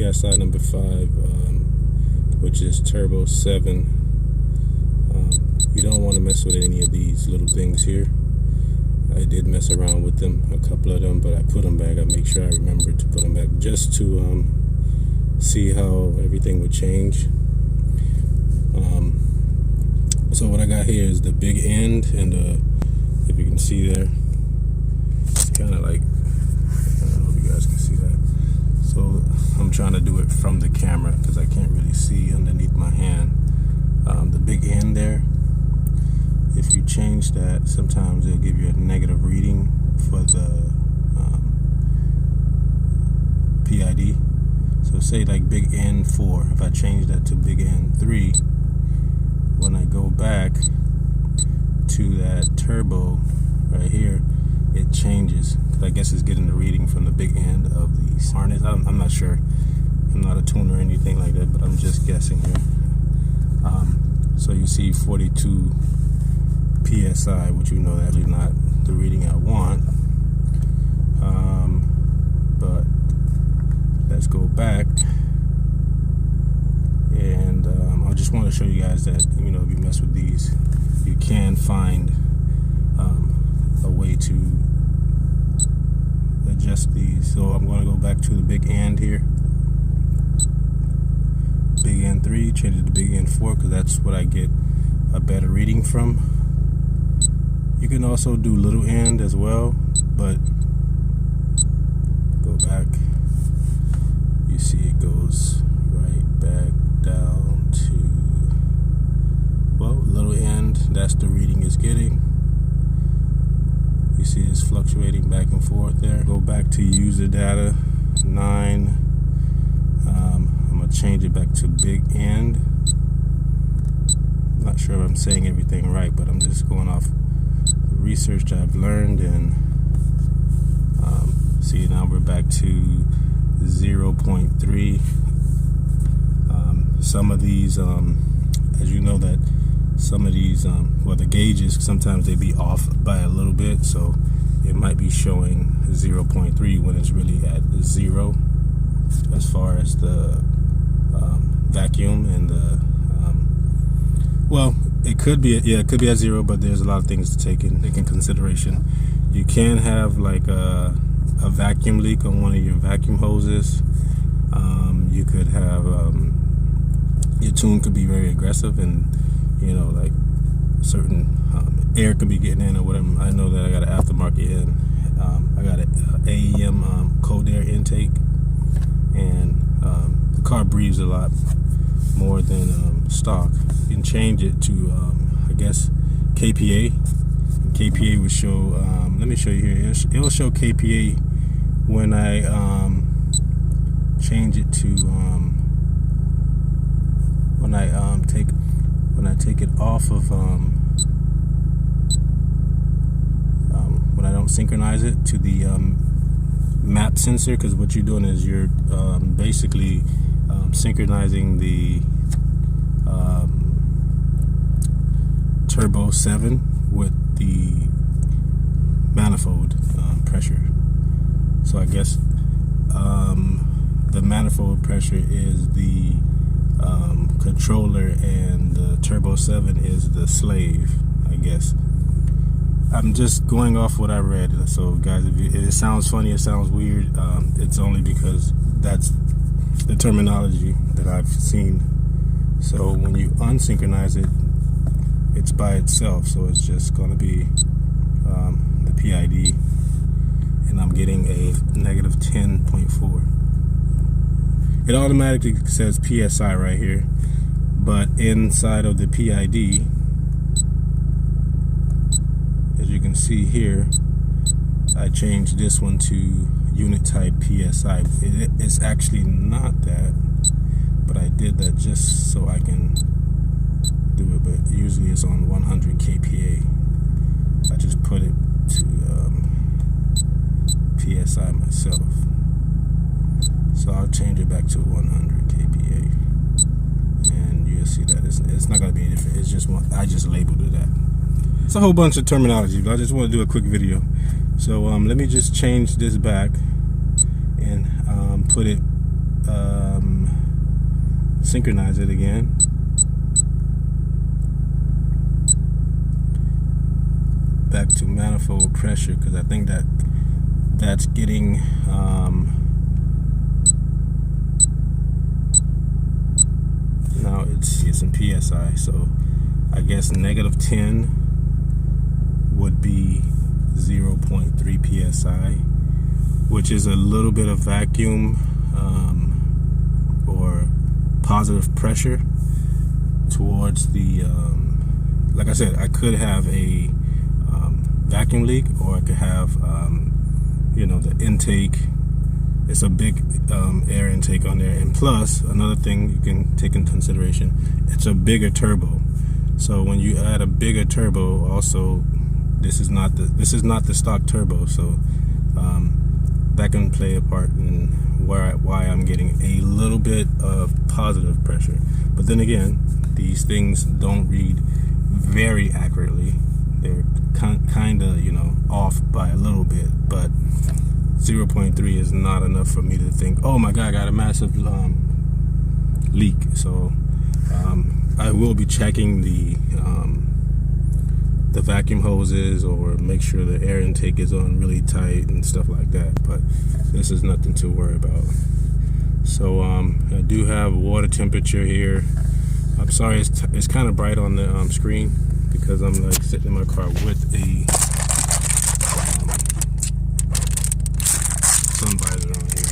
PSI number 5, which is turbo 7. You don't want to mess with any of these little things here. I did mess around with them, a couple of them, but I put them back. I make sure I remember to put them back just to see how everything would change. So what I got here is the big end, and if you can see there, it's kind of like, I don't know if you guys can see that. So I'm trying to do it from the camera because I can't really see underneath my hand. The big end there, if you change that, sometimes it'll give you a negative reading for the PID. So say like big N 4, if I change that to big N 3, when I go back to that turbo right here, it changes. I guess it's getting the reading from the big end of the harness. I'm not sure. I'm not a tuner or anything like that, but I'm just guessing here. So you see 42 PSI, which you know that is not the reading I want. But let's go back, and I just want to show you guys that, you know, if you mess with these, you can find a way to adjust these. So I'm going to go back to the big end here, big N 3, change it to big N 4 because that's what I get a better reading from. You can also do little end as well, but go back, you see it goes right back down to, well, little end, that's the reading it's getting. You see it's fluctuating back and forth there. Go back to user data 9. I'm gonna change it back to big end. Not sure if I'm saying everything right, but I'm just going off the research I've learned. And see, now we're back to 0.3. Some of these, as you know, that some of these, well, the gauges, sometimes they be off by a little bit, so it might be showing 0.3 when it's really at 0 as far as the vacuum and the well, it could be it could be at 0, but there's a lot of things to take in consideration. You can have like a vacuum leak on one of your vacuum hoses. You could have your tune could be very aggressive, and you know, like certain air could be getting in or whatever. I know that I got an aftermarket in. I got an AEM cold air intake, and the car breathes a lot more than stock. You can change it to I guess KPA. KPA will show. Let me show you here. It will show KPA when I change it to when I take it off of when I don't synchronize it to the map sensor, because what you're doing is you're basically synchronizing the turbo 7 with the manifold pressure. So I guess the manifold pressure is the controller, and the turbo 7 is the slave, I guess. I'm just going off what I read. So guys, if it sounds funny, it sounds weird, it's only because that's the terminology that I've seen. So when you unsynchronize it, it's by itself, so it's just going to be the PID, and I'm getting a negative 10.4. It automatically says PSI right here, but inside of the PID, as you can see here, I changed this one to unit type PSI. It's actually not that, but I did that just so I can do it, but usually it's on 100 kPa. I just put it to PSI myself. So I'll change it back to 100 kPa, and you'll see that it's not going to be any different. It's just I just labeled it that. It's a whole bunch of terminology, but I just want to do a quick video. So let me just change this back and put it synchronize it again. Back to manifold pressure, because I think that's getting now it's in PSI, so I guess -10 would be 0.3 PSI, which is a little bit of vacuum or positive pressure towards the like I said, I could have a vacuum leak, or I could have you know, the intake. It's a big air intake on there, and plus another thing you can take into consideration, it's a bigger turbo. So when you add a bigger turbo, also this is not the stock turbo, so that can play a part in why I'm getting a little bit of positive pressure. But then again, these things don't read very accurately. They're kind of, you know, off by a little bit, but 0.3 is not enough for me to think, oh my god, I got a massive leak. So I will be checking the vacuum hoses, or make sure the air intake is on really tight and stuff like that, but this is nothing to worry about. So I do have water temperature here. I'm sorry, it's kind of bright on the screen, because I'm like sitting in my car with a sun visor on here.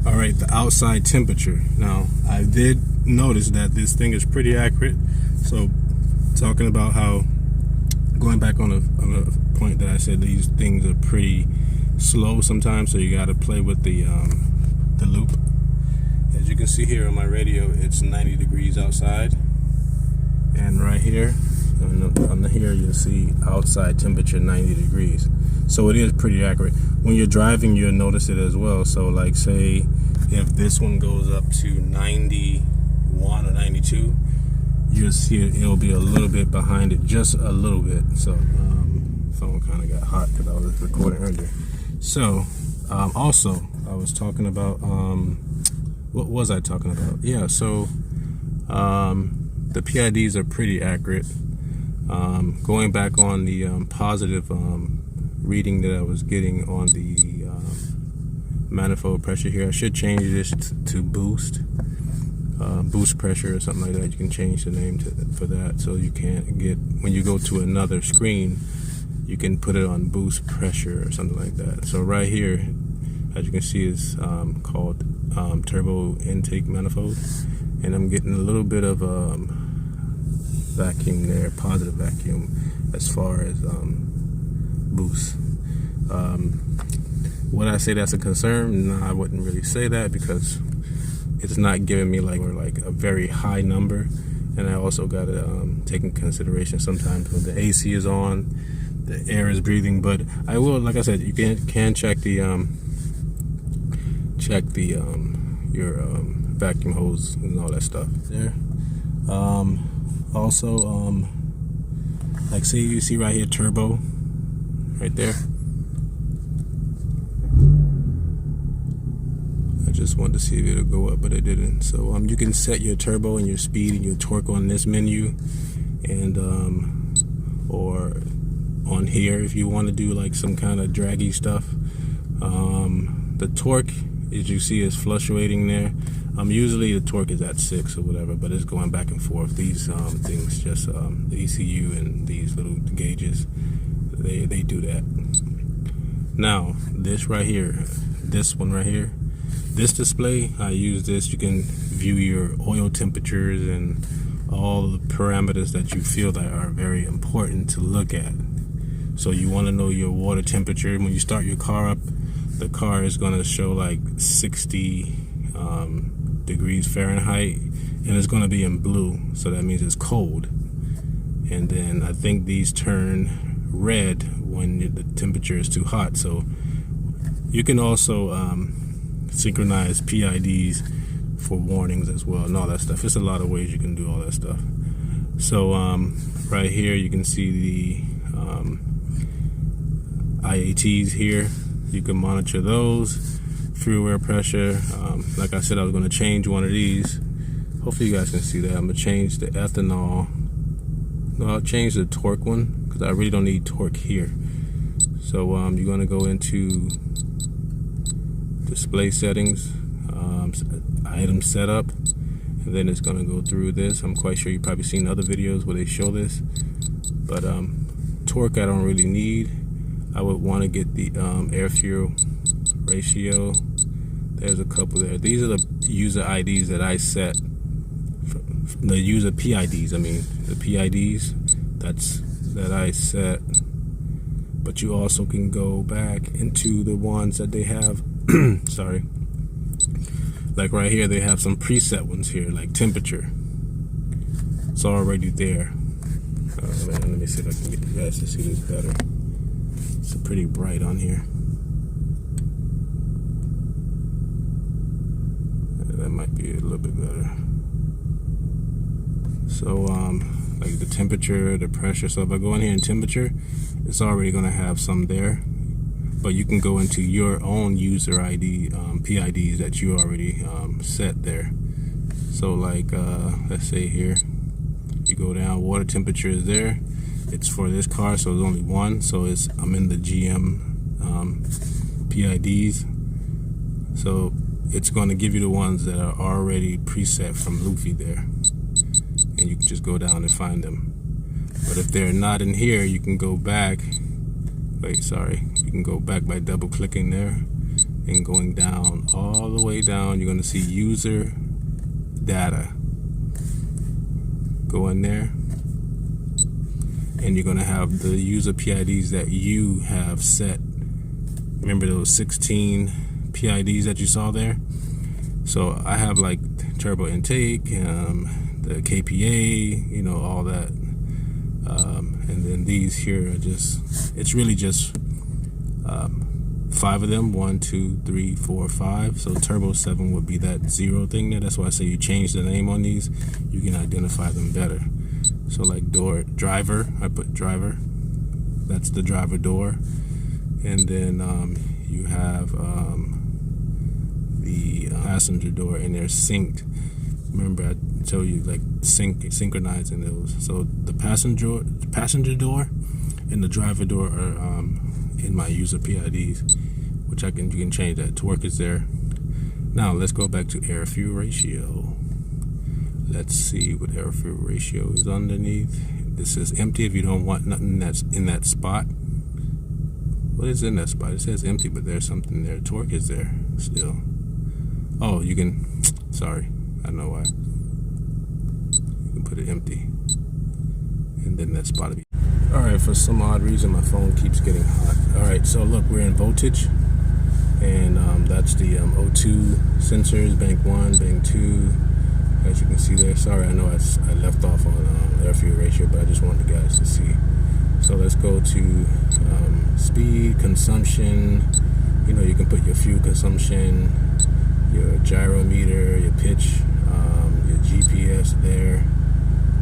All right, the outside temperature. Now, I did notice that this thing is pretty accurate. So, talking about how, going back on a point that I said, these things are pretty slow sometimes, so you got to play with the loop. As you can see here on my radio, it's 90 degrees outside. And right here, on here, you'll see outside temperature 90 degrees. So it is pretty accurate. When you're driving, you'll notice it as well. So like, say if this one goes up to 91 or 92, you'll see it'll be a little bit behind it, just a little bit. So phone kind of got hot because I was recording earlier. So also, I was talking about what was I talking about? Yeah, so the PIDs are pretty accurate. Going back on the positive reading that I was getting on the manifold pressure here, I should change this to boost pressure or something like that. You can change the name for that, so you can't get, when you go to another screen, you can put it on boost pressure or something like that. So right here, as you can see, is called turbo intake manifold, and I'm getting a little bit of vacuum there, positive vacuum, as far as boost. Would I say that's a concern? No, I wouldn't really say that, because it's not giving me like a very high number. And I also got to take into consideration sometimes when the AC is on, the air is breathing. But I will, like I said, you can check the your vacuum hose and all that stuff there. Also, like, say you see right here, turbo, right there. I just wanted to see if it'll go up, but it didn't. So you can set your turbo and your speed and your torque on this menu, and or on here if you want to do like some kind of draggy stuff. The torque, as you see, is fluctuating there. Usually the torque is at 6 or whatever, but it's going back and forth. These things, just the ECU and these little gauges, they do that. Now, this right here, this one right here, this display, I use this. You can view your oil temperatures and all the parameters that you feel that are very important to look at. So you want to know your water temperature. When you start your car up, the car is going to show like 60 degrees Fahrenheit, and it's going to be in blue, so that means it's cold. And then I think these turn red when the temperature is too hot. So you can also synchronize PIDs for warnings as well, and all that stuff. There's a lot of ways you can do all that stuff. So right here you can see the IATs here. You can monitor those. fuel air pressure. Like I said, I was going to change one of these. Hopefully you guys can see that. I'm going to change the ethanol. No, I'll change the torque one because I really don't need torque here. So you're going to go into display settings, item setup, and then it's going to go through this. I'm quite sure you've probably seen other videos where they show this, but torque I don't really need. I would want to get the air fuel ratio. There's a couple there. These are the user IDs that I set. The user PIDs, I mean the PIDs that I set. But you also can go back into the ones that they have. Sorry, like right here they have some preset ones here, like temperature. It's already there. Man, let me see if I can get you guys to see this better. It's pretty bright on here. That might be a little bit better. So like the temperature, the pressure. So if I go in here in temperature, it's already going to have some there, but you can go into your own user ID PIDs that you already set there. So like let's say here you go down, water temperature is there. It's for this car, so there's only one. So I'm in the GM PIDs. So it's going to give you the ones that are already preset from Lufi there, and you can just go down and find them. But if they're not in here, you can go back. You can go back by double clicking there and going down, all the way down. You're going to see user data. Go in there, and you're going to have the user PIDs that you have set. Remember those 16 PIDs that you saw there? So I have like turbo intake, the KPA, you know, all that. And then these here are just, it's really just 5 of them. 1, 2, 3, 4, 5. So turbo 7 would be that 0 thing there. That's why I say you change the name on these, you can identify them better. So like driver, I put driver. That's the driver door. And then you have the passenger door, and they're synced. Remember I told you like synchronizing those. So the passenger door and the driver door are in my user PIDs, which you can change that. Torque is there. Now let's go back to air fuel ratio. Let's see what air fuel ratio is underneath. This is empty if you don't want nothing that's in that spot. What is in that spot? It says empty, but there's something there. Torque is there still. Oh, you can, sorry, I don't know why. You can put it empty, and then that spot will be. All right, for some odd reason my phone keeps getting hot. All right, so look, we're in voltage, and that's the O2 sensors, bank 1, bank 2. As you can see there. Sorry, I know I left off on air fuel ratio, but I just wanted you guys to see. So let's go to speed, consumption. You know, you can put your fuel consumption, your gyrometer, your pitch, your GPS there.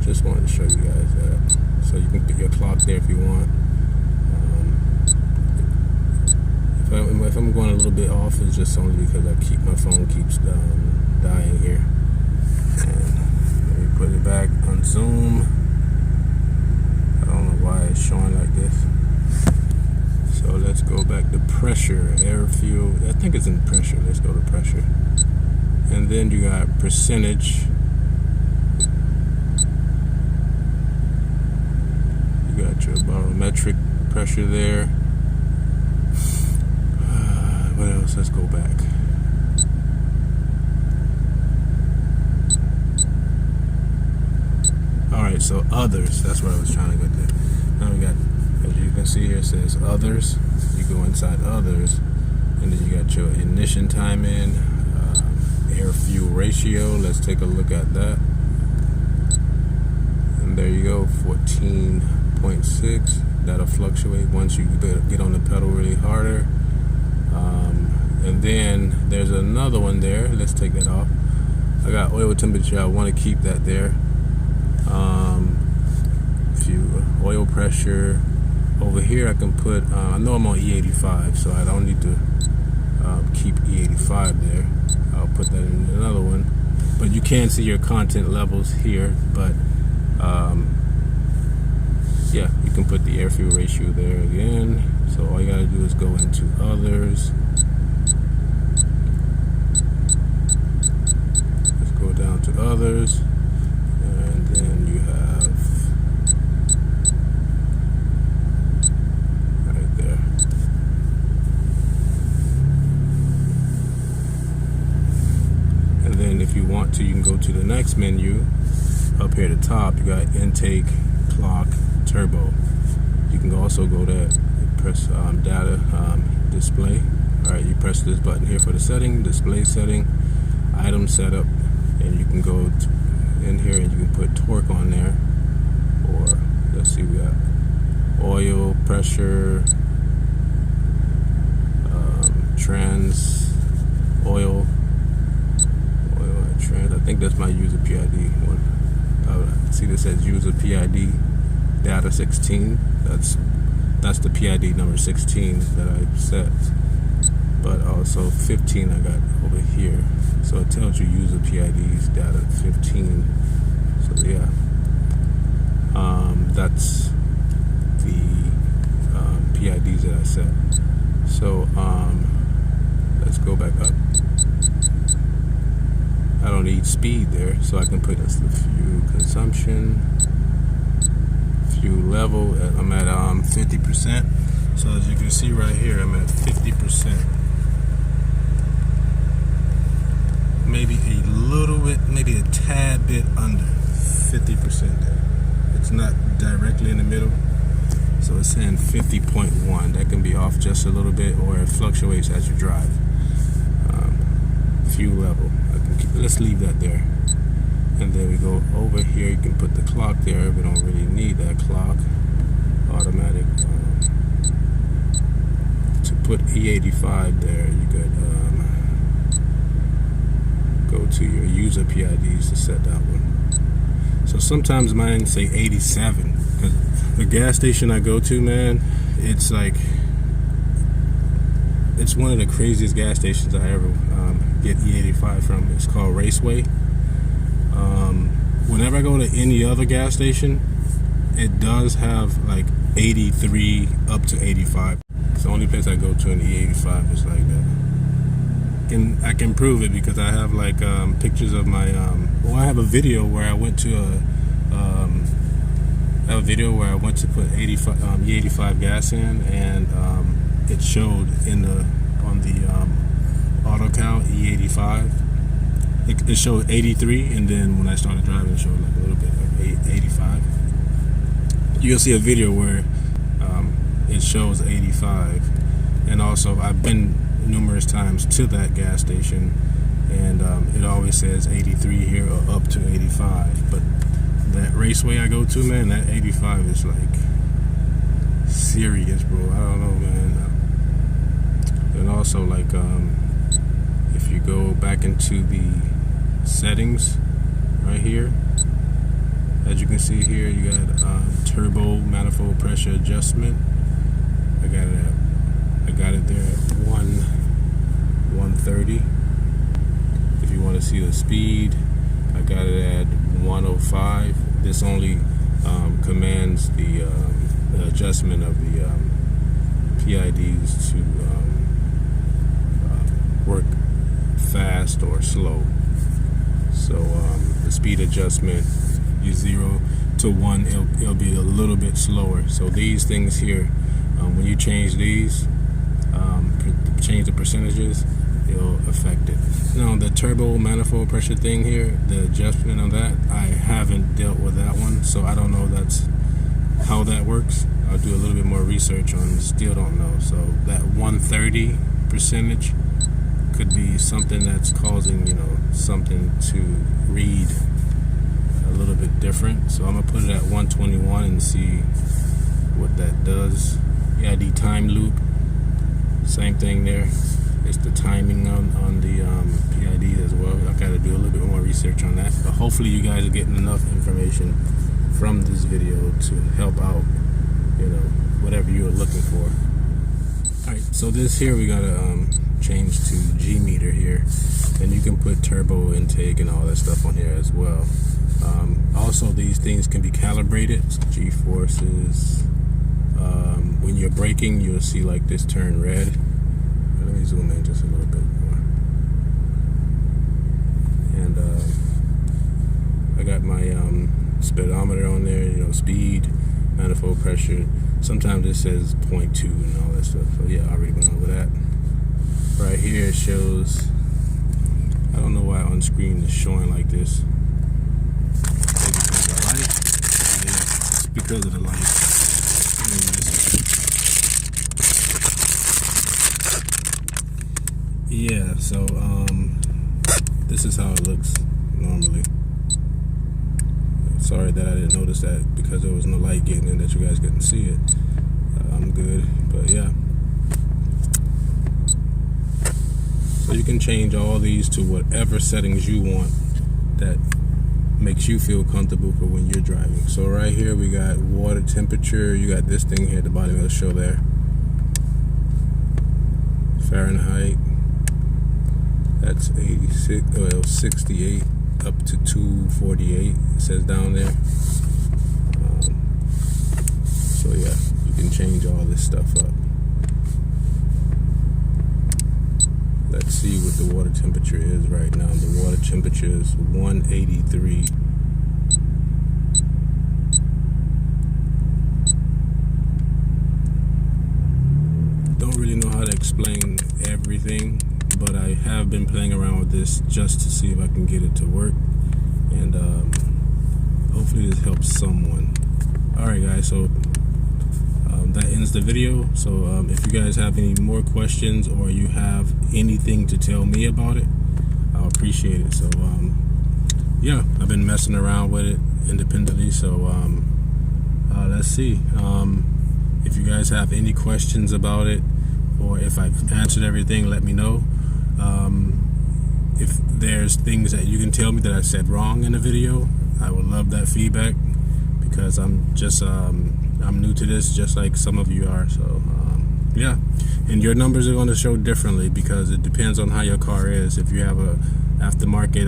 Just wanted to show you guys that. So you can put your clock there if you want. If I'm going a little bit off, it's just only because my phone keeps dying here. And let me put it back on Zoom. I don't know why it's showing like this. So let's go back to pressure, air fuel. I think it's in pressure. Let's go to pressure. And then you got percentage. You got your barometric pressure there. What else? Let's go back. Alright, so others. That's what I was trying to get to. Now we got, as you can see here, it says others. You go inside others, and then you got your ignition time in, air fuel ratio. Let's take a look at that. And there you go, 14.6. That'll fluctuate once you get on the pedal really harder. And then there's another one there. Let's take that off. I got oil temperature. I want to keep that there. Oil pressure over here. I can put. I know I'm on E85, so I don't need to. keep E85 there. I'll put that in another one. But you can see your content levels here, but yeah, you can put the air fuel ratio there again. So all you gotta do is go into others. Let's go down to others, and then you have right there. And then if you want to, you can go to the next menu. Up here at the top, you got intake, clock, turbo. You can also go there, press data display. Alright, you press this button here for the setting, display setting, item setup, and you can go in here and you can put torque on there. Or let's see, we got oil, pressure, trans, oil, trans. I think that's my user PID one. See, this says user PID data 16. That's the PID number 16 that I set. But also 15 I got over here. So it tells you user PIDs data 15. So yeah, that's the PIDs that I set. So let's go back up. I don't need speed there, so I can put this the fuel consumption, fuel level. I'm at 50%. So as you can see right here, I'm at 50%. Maybe a little bit, maybe a tad bit under 50% there. It's not directly in the middle, so it's saying 50.1. That can be off just a little bit, or it fluctuates as you drive. Fuel level. Let's leave that there. And then we go over here. You can put the clock there. We don't really need that clock. Automatic. To put E85 there, you could go to your user PIDs to set that one. So sometimes mine say 87. Because the gas station I go to, man, it's like, it's one of the craziest gas stations I ever get E85 from. It's called Raceway. Whenever I go to any other gas station, it does have like 83 up to 85. It's the only place I go to in E85 is like that. I can prove it because I have like pictures of my well, I have a video where I went to put E85 gas in, and it showed on the auto count E85. It showed 83, and then when I started driving, it showed like a little bit of 85. You'll see a video where it shows 85, and also I've been numerous times to that gas station, and it always says 83 here or up to 85. But that Raceway I go to, man, that 85 is like serious, bro. I don't know, man. And also, like, if you go back into the settings right here, as you can see here, you got turbo manifold pressure adjustment. I got it there at 130. If you want to see the speed, I got it at 105. This only commands the adjustment of the PIDs to work fast or slow. So the speed adjustment, you 0 to 1, it'll be a little bit slower. So these things here, when you change these, change the percentages, it'll affect it. Now the turbo manifold pressure thing here, the adjustment on that, I haven't dealt with that one, so I don't know how that works. I'll do a little bit more research on it, still don't know. So that 130 percentage could be something that's causing, something to read a little bit different. So I'm gonna put it at 121 and see what that does. PID time loop, same thing there. It's the timing on the PID as well. I gotta do a little bit more research on that. But hopefully you guys are getting enough information from this video to help out, whatever you're looking for. Alright, so this here we got a change to G meter here, and you can put turbo intake and all that stuff on here as well. Also, these things can be calibrated. G forces. When you're braking, you'll see like this turn red. Let me zoom in just a little bit more. And I got my speedometer on there, you know, speed, manifold pressure. Sometimes it says 0.2 and all that stuff. So yeah, I already went over that. Right here it shows, I don't know why on screen it's showing like this. Maybe because of the light. Yeah, it's because of the light. Yeah, so this is how it looks normally. Sorry that I didn't notice that because there was no light getting in that you guys couldn't see it. I'm good, but yeah. So you can change all these to whatever settings you want that makes you feel comfortable for when you're driving. So right here we got water temperature. You got this thing here at the bottom of the show there. Fahrenheit. That's 86, well, 68 up to 248. It says down there. So yeah, you can change all this stuff up. Let's see what the water temperature is right now. The water temperature is 183. Don't really know how to explain everything, but I have been playing around with this just to see if I can get it to work, and hopefully this helps someone. Alright guys, so that ends the video. So if you guys have any more questions or you have anything to tell me about it, I'll appreciate it. So yeah, I've been messing around with it independently, so let's see. If you guys have any questions about it, or if I've answered everything, let me know. If there's things that you can tell me that I said wrong in the video, I would love that feedback, because I'm just I'm new to this, just like some of you are. So yeah, and your numbers are going to show differently because it depends on how your car is. If you have a aftermarket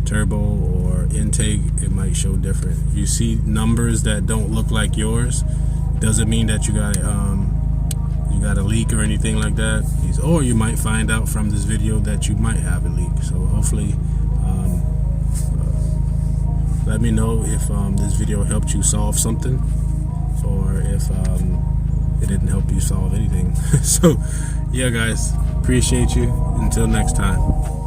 turbo or intake, it might show different. If you see numbers that don't look like yours, doesn't mean that you got a leak or anything like that. Or you might find out from this video that you might have a leak. So hopefully let me know if this video helped you solve something, or if it didn't help you solve anything. So yeah guys, appreciate you. Until next time.